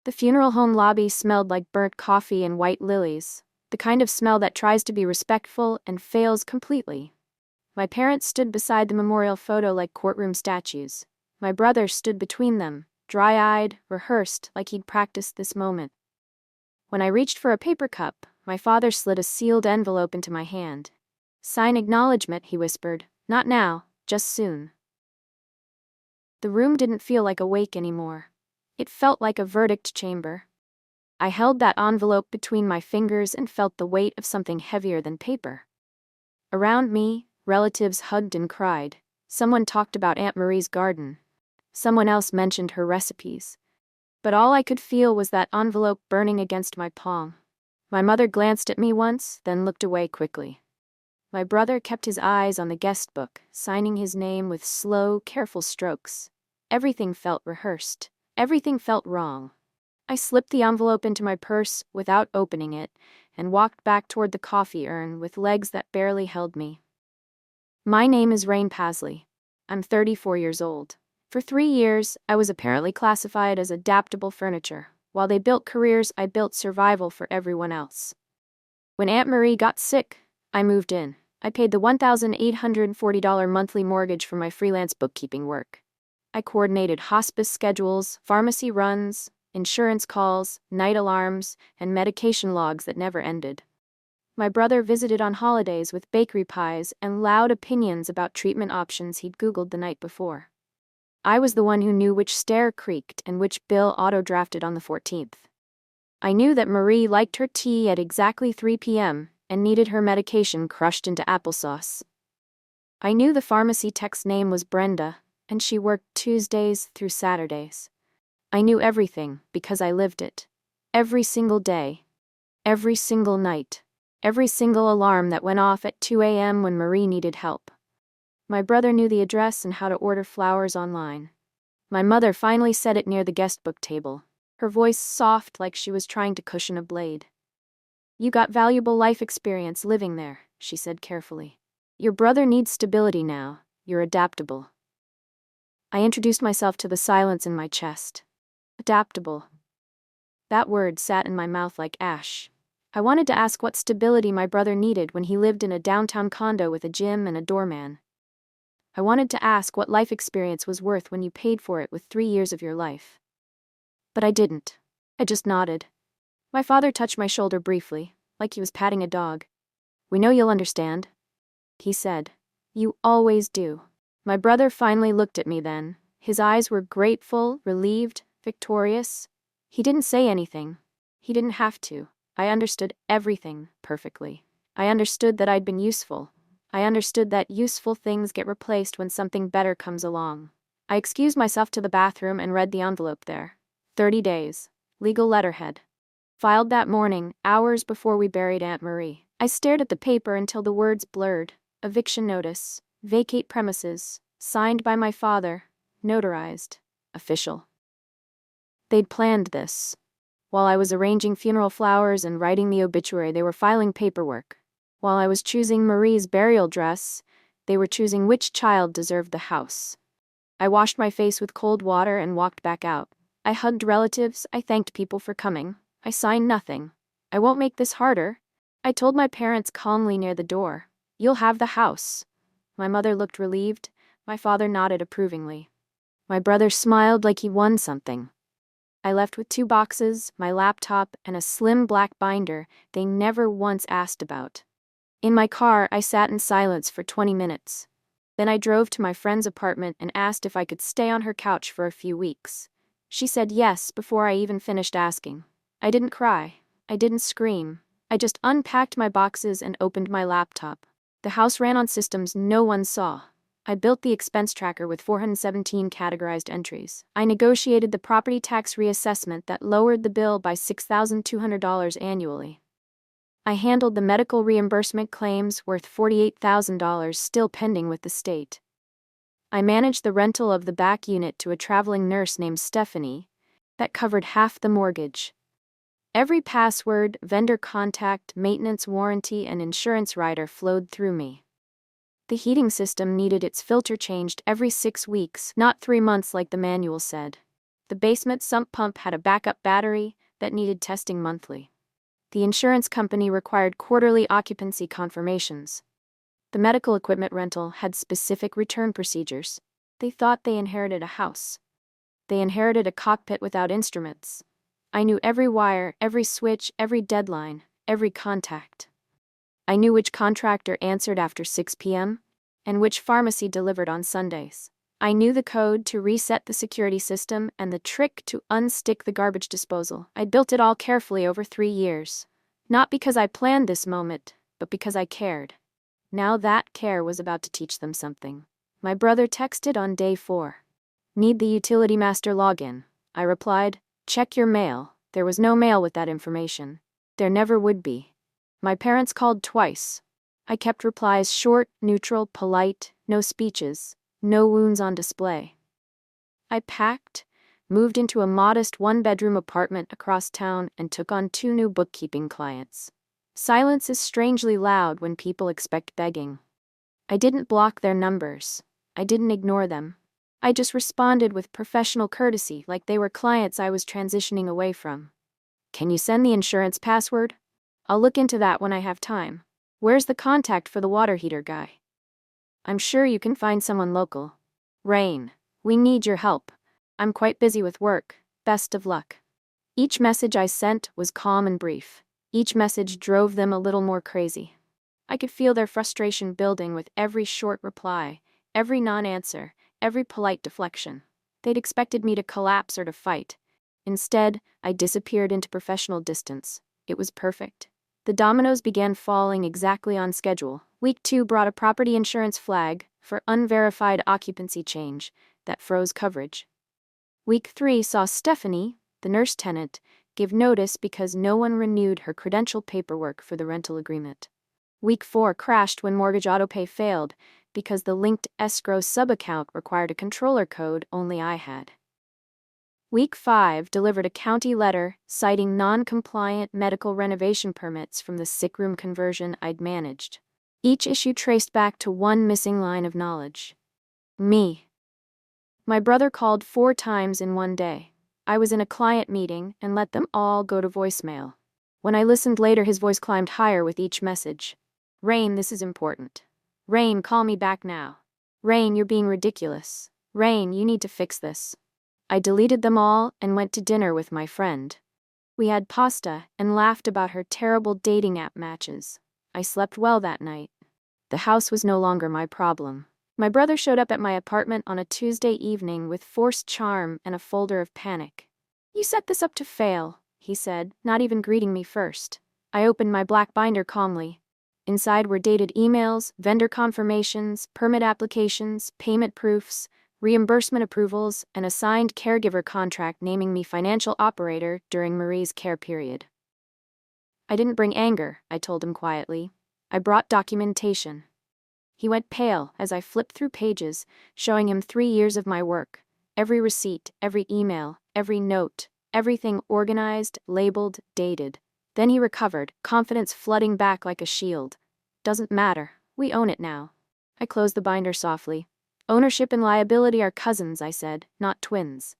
The funeral home lobby smelled like burnt coffee and white lilies, the kind of smell that tries to be respectful and fails completely. My parents stood beside the memorial photo like courtroom statues. My brother stood between them, dry-eyed, rehearsed like he'd practiced this moment. When I reached for a paper cup, my father slid a sealed envelope into my hand. "Sign acknowledgment," he whispered. "Not now, just soon." The room didn't feel like a wake anymore. It felt like a verdict chamber. I held that envelope between my fingers and felt the weight of something heavier than paper. Around me, relatives hugged and cried. Someone talked about Aunt Marie's garden. Someone else mentioned her recipes. But all I could feel was that envelope burning against my palm. My mother glanced at me once, then looked away quickly. My brother kept his eyes on the guest book, signing his name with slow, careful strokes. Everything felt rehearsed. Everything felt wrong. I slipped the envelope into my purse without opening it and walked back toward the coffee urn with legs that barely held me. My name is Rain Pasley. I'm 34 years old. For 3 years, I was apparently classified as adaptable furniture. While they built careers, I built survival for everyone else. When Aunt Marie got sick, I moved in. I paid the $1,840 monthly mortgage for my freelance bookkeeping work. I coordinated hospice schedules, pharmacy runs, insurance calls, night alarms, and medication logs that never ended. My brother visited on holidays with bakery pies and loud opinions about treatment options he'd Googled the night before. I was the one who knew which stair creaked and which bill auto-drafted on the 14th. I knew that Marie liked her tea at exactly 3 p.m. and needed her medication crushed into applesauce. I knew the pharmacy tech's name was Brenda, and she worked Tuesdays through Saturdays. I knew everything because I lived it. Every single day. Every single night. Every single alarm that went off at 2 a.m. when Marie needed help. My brother knew the address and how to order flowers online. My mother finally said it near the guest book table, her voice soft like she was trying to cushion a blade. "You got valuable life experience living there," she said carefully. "Your brother needs stability now. You're adaptable." I introduced myself to the silence in my chest. Adaptable. That word sat in my mouth like ash. I wanted to ask what stability my brother needed when he lived in a downtown condo with a gym and a doorman. I wanted to ask what life experience was worth when you paid for it with 3 years of your life. But I didn't. I just nodded. My father touched my shoulder briefly, like he was patting a dog. "We know you'll understand," he said. "You always do." My brother finally looked at me then. His eyes were grateful, relieved, victorious. He didn't say anything. He didn't have to. I understood everything perfectly. I understood that I'd been useful. I understood that useful things get replaced when something better comes along. I excused myself to the bathroom and read the envelope there. 30 days. Legal letterhead. Filed that morning, hours before we buried Aunt Marie. I stared at the paper until the words blurred. Eviction notice. Vacate premises. Signed by my father. Notarized. Official. They'd planned this. While I was arranging funeral flowers and writing the obituary, they were filing paperwork. While I was choosing Marie's burial dress, they were choosing which child deserved the house. I washed my face with cold water and walked back out. I hugged relatives, I thanked people for coming. I signed nothing. "I won't make this harder," I told my parents calmly near the door. "You'll have the house." My mother looked relieved. My father nodded approvingly. My brother smiled like he won something. I left with 2 boxes, my laptop, and a slim black binder they never once asked about. In my car, I sat in silence for 20 minutes. Then I drove to my friend's apartment and asked if I could stay on her couch for a few weeks. She said yes before I even finished asking. I didn't cry. I didn't scream. I just unpacked my boxes and opened my laptop. The house ran on systems no one saw. I built the expense tracker with 417 categorized entries. I negotiated the property tax reassessment that lowered the bill by $6,200 annually. I handled the medical reimbursement claims worth $48,000 still pending with the state. I managed the rental of the back unit to a traveling nurse named Stephanie that covered half the mortgage. Every password, vendor contact, maintenance warranty, and insurance rider flowed through me. The heating system needed its filter changed every 6 weeks, not 3 months like the manual said. The basement sump pump had a backup battery that needed testing monthly. The insurance company required quarterly occupancy confirmations. The medical equipment rental had specific return procedures. They thought they inherited a house. They inherited a cockpit without instruments. I knew every wire, every switch, every deadline, every contact. I knew which contractor answered after 6 p.m. and which pharmacy delivered on Sundays. I knew the code to reset the security system and the trick to unstick the garbage disposal. I'd built it all carefully over 3 years. Not because I planned this moment, but because I cared. Now that care was about to teach them something. My brother texted on day 4. "Need the utility master login." I replied, "Check your mail." There was no mail with that information. There never would be. My parents called twice. I kept replies short, neutral, polite, no speeches, no wounds on display. I packed, moved into a modest 1-bedroom apartment across town, and took on 2 new bookkeeping clients. Silence is strangely loud when people expect begging. I didn't block their numbers. I didn't ignore them. I just responded with professional courtesy, like they were clients I was transitioning away from. "Can you send the insurance password? I'll look into that when I have time. Where's the contact for the water heater guy? I'm sure you can find someone local. Rain, we need your help. I'm quite busy with work. Best of luck." Each message I sent was calm and brief. Each message drove them a little more crazy. I could feel their frustration building with every short reply, every non-answer, every polite deflection. They'd expected me to collapse or to fight. Instead, I disappeared into professional distance. It was perfect. The dominoes began falling exactly on schedule. Week 2 brought a property insurance flag for unverified occupancy change that froze coverage. Week 3 saw Stephanie, the nurse tenant, give notice because no one renewed her credential paperwork for the rental agreement. Week 4 crashed when mortgage autopay failed because the linked escrow subaccount required a controller code only I had. Week 5 delivered a county letter citing non-compliant medical renovation permits from the sick room conversion I'd managed. Each issue traced back to one missing line of knowledge. Me. My brother called 4 times in one day. I was in a client meeting and let them all go to voicemail. When I listened later, his voice climbed higher with each message. "Rain, this is important. Rain, call me back now. Rain, you're being ridiculous. Rain, you need to fix this." I deleted them all and went to dinner with my friend. We had pasta and laughed about her terrible dating app matches. I slept well that night. The house was no longer my problem. My brother showed up at my apartment on a Tuesday evening with forced charm and a folder of panic. "You set this up to fail," he said, not even greeting me first. I opened my black binder calmly. Inside were dated emails, vendor confirmations, permit applications, payment proofs, reimbursement approvals, and a signed caregiver contract naming me financial operator during Marie's care period. "I didn't bring anger," I told him quietly. "I brought documentation." He went pale as I flipped through pages, showing him 3 years of my work. Every receipt, every email, every note, everything organized, labeled, dated. Then he recovered, confidence flooding back like a shield. "Doesn't matter. We own it now." I closed the binder softly. "Ownership and liability are cousins," I said, "not twins."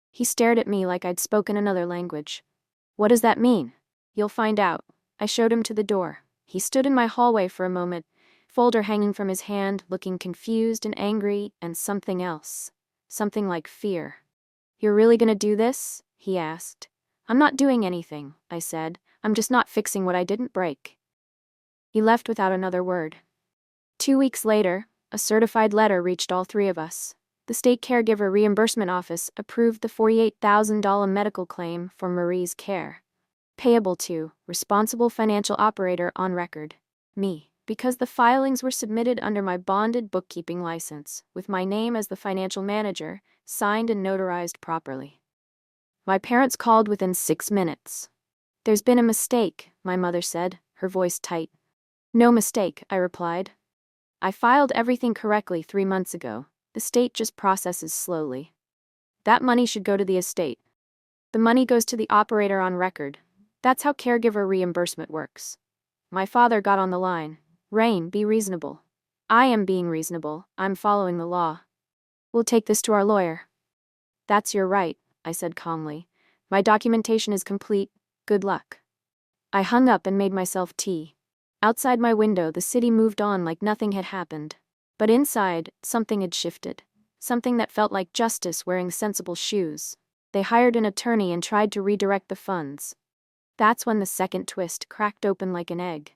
He stared at me like I'd spoken another language. "What does that mean?" "You'll find out." I showed him to the door. He stood in my hallway for a moment, folder hanging from his hand, looking confused and angry and something else. Something like fear. "You're really gonna do this?" he asked. "I'm not doing anything," I said. "I'm just not fixing what I didn't break." He left without another word. 2 weeks later, a certified letter reached all 3 of us. The state caregiver reimbursement office approved the $48,000 medical claim for Marie's care. Payable to responsible financial operator on record. Me. Because the filings were submitted under my bonded bookkeeping license, with my name as the financial manager, signed and notarized properly. My parents called within 6 minutes. "There's been a mistake," my mother said, her voice tight. "No mistake," I replied. "I filed everything correctly 3 months ago. The state just processes slowly. That money should go to the estate. The money goes to the operator on record. That's how caregiver reimbursement works." My father got on the line. "Rain, be reasonable." "I am being reasonable. I'm following the law." "We'll take this to our lawyer." That's your right, I said calmly. My documentation is complete. Good luck. I hung up and made myself tea. Outside my window, the city moved on like nothing had happened. But inside, something had shifted. Something that felt like justice wearing sensible shoes. They hired an attorney and tried to redirect the funds. That's when the second twist cracked open like an egg.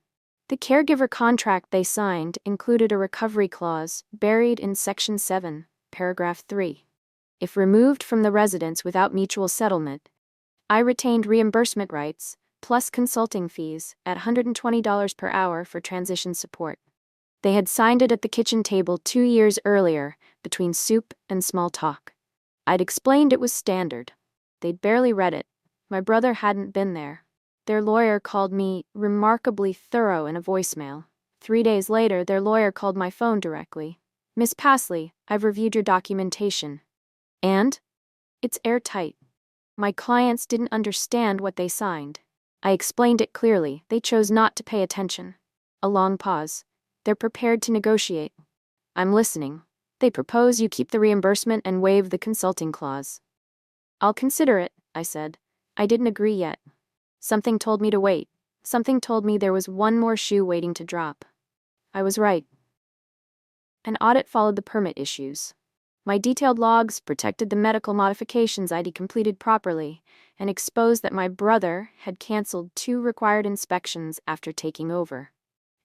The caregiver contract they signed included a recovery clause buried in Section 7, Paragraph 3. If removed from the residence without mutual settlement, I retained reimbursement rights, plus consulting fees, at $120 per hour for transition support. They had signed it at the kitchen table 2 years earlier, between soup and small talk. I'd explained it was standard. They'd barely read it. My brother hadn't been there. Their lawyer called me remarkably thorough in a voicemail. 3 days later, their lawyer called my phone directly. Miss Pasley, I've reviewed your documentation. And? It's airtight. My clients didn't understand what they signed. I explained it clearly. They chose not to pay attention. A long pause. They're prepared to negotiate. I'm listening. They propose you keep the reimbursement and waive the consulting clause. I'll consider it, I said. I didn't agree yet. Something told me to wait. Something told me there was one more shoe waiting to drop. I was right. An audit followed the permit issues. My detailed logs protected the medical modifications I'd completed properly and exposed that my brother had canceled 2 required inspections after taking over.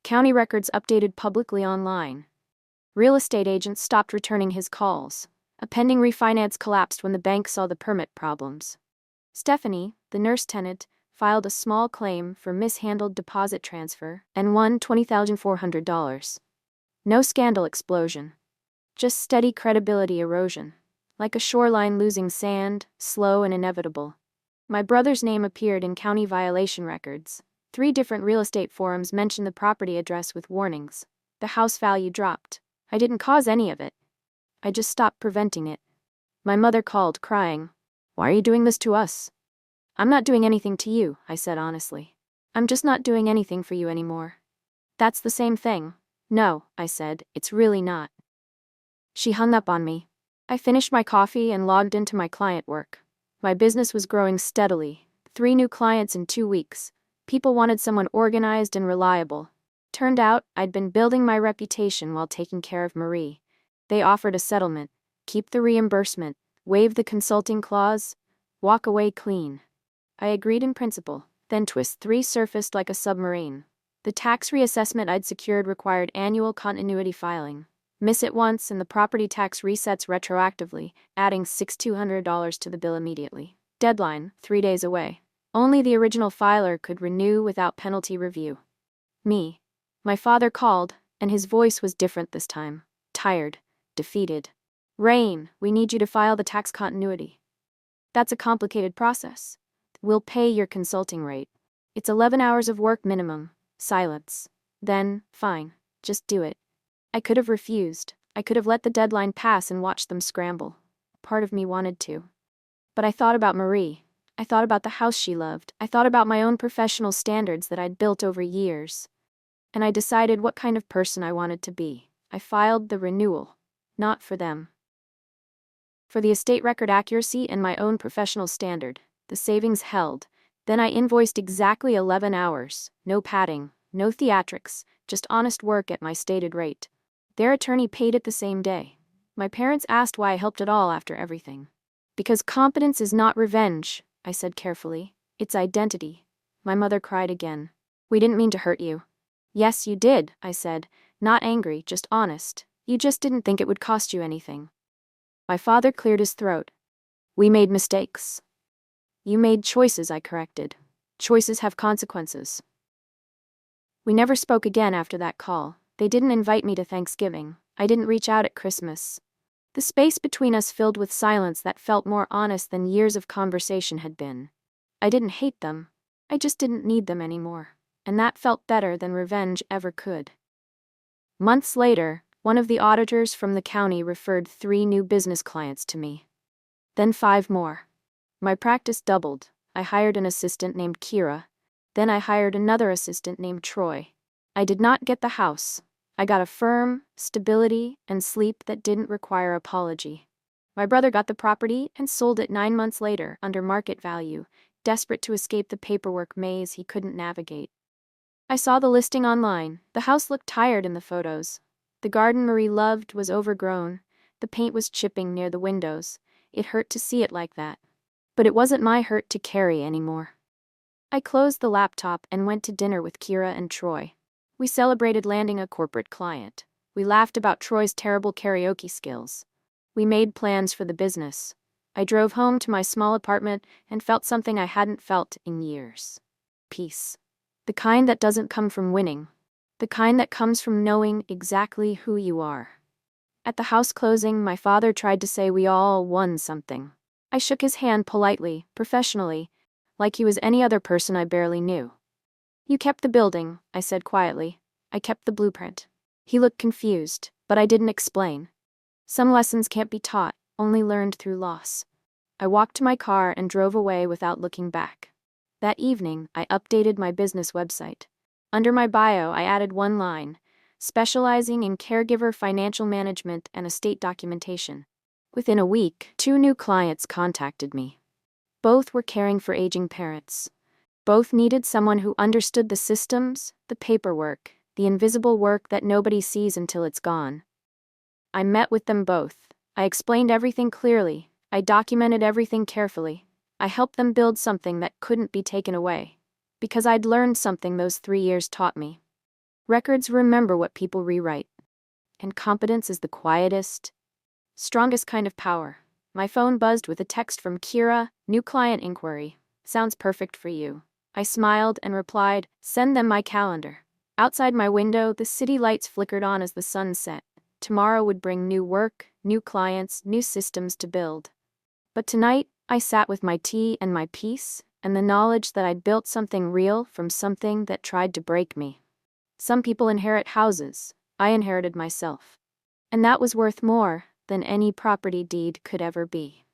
County records updated publicly online. Real estate agents stopped returning his calls. A pending refinance collapsed when the bank saw the permit problems. Stephanie, the nurse tenant, filed a small claim for mishandled deposit transfer and won $20,400. No scandal explosion. Just steady credibility erosion. Like a shoreline losing sand, slow and inevitable. My brother's name appeared in county violation records. 3 different real estate forums mentioned the property address with warnings. The house value dropped. I didn't cause any of it. I just stopped preventing it. My mother called, crying, "Why are you doing this to us?" "I'm not doing anything to you," I said honestly. "I'm just not doing anything for you anymore." "That's the same thing." "No," I said, "it's really not." She hung up on me. I finished my coffee and logged into my client work. My business was growing steadily. 3 new clients in 2 weeks. People wanted someone organized and reliable. Turned out, I'd been building my reputation while taking care of Marie. They offered a settlement. Keep the reimbursement. Waive the consulting clause. Walk away clean. I agreed in principle. Then twist 3 surfaced like a submarine. The tax reassessment I'd secured required annual continuity filing. Miss it once and the property tax resets retroactively, adding $6,200 to the bill immediately. Deadline, 3 days away. Only the original filer could renew without penalty review. Me. My father called, and his voice was different this time. Tired. Defeated. "Rain, we need you to file the tax continuity." "That's a complicated process." "We'll pay your consulting rate. It's 11 hours of work minimum." Silence. Then, "Fine. Just do it." I could have refused. I could have let the deadline pass and watched them scramble. Part of me wanted to. But I thought about Marie. I thought about the house she loved. I thought about my own professional standards that I'd built over years. And I decided what kind of person I wanted to be. I filed the renewal. Not for them. For the estate record accuracy and my own professional standard. The savings held. Then I invoiced exactly 11 hours. No padding, no theatrics, just honest work at my stated rate. Their attorney paid it the same day. My parents asked why I helped at all after everything. "Because competence is not revenge," I said carefully. "It's identity." My mother cried again. "We didn't mean to hurt you." "Yes, you did," I said, not angry, just honest. "You just didn't think it would cost you anything." My father cleared his throat. "We made mistakes." "You made choices," I corrected. "Choices have consequences." We never spoke again after that call. They didn't invite me to Thanksgiving. I didn't reach out at Christmas. The space between us filled with silence that felt more honest than years of conversation had been. I didn't hate them. I just didn't need them anymore. And that felt better than revenge ever could. Months later, one of the auditors from the county referred 3 new business clients to me. Then 5 more. My practice doubled. I hired an assistant named Kira. Then I hired another assistant named Troy. I did not get the house. I got a firm, stability, and sleep that didn't require apology. My brother got the property and sold it 9 months later under market value, desperate to escape the paperwork maze he couldn't navigate. I saw the listing online. The house looked tired in the photos. The garden Marie loved was overgrown. The paint was chipping near the windows. It hurt to see it like that. But it wasn't my hurt to carry anymore. I closed the laptop and went to dinner with Kira and Troy. We celebrated landing a corporate client. We laughed about Troy's terrible karaoke skills. We made plans for the business. I drove home to my small apartment and felt something I hadn't felt in years. Peace. The kind that doesn't come from winning. The kind that comes from knowing exactly who you are. At the house closing, my father tried to say we all won something. I shook his hand politely, professionally, like he was any other person I barely knew. You kept the building, I said quietly. I kept the blueprint. He looked confused, but I didn't explain. Some lessons can't be taught, only learned through loss. I walked to my car and drove away without looking back. That evening, I updated my business website. Under my bio, I added one line, specializing in caregiver financial management and estate documentation. Within a week, 2 new clients contacted me. Both were caring for aging parents. Both needed someone who understood the systems, the paperwork, the invisible work that nobody sees until it's gone. I met with them both. I explained everything clearly. I documented everything carefully. I helped them build something that couldn't be taken away. Because I'd learned something those 3 years taught me. Records remember what people rewrite. And competence is the quietest, strongest kind of power. My phone buzzed with a text from Kira, new client inquiry. Sounds perfect for you. I smiled and replied, send them my calendar. Outside my window, the city lights flickered on as the sun set. Tomorrow would bring new work, new clients, new systems to build. But tonight, I sat with my tea and my peace, and the knowledge that I'd built something real from something that tried to break me. Some people inherit houses. I inherited myself. And that was worth more than any property deed could ever be.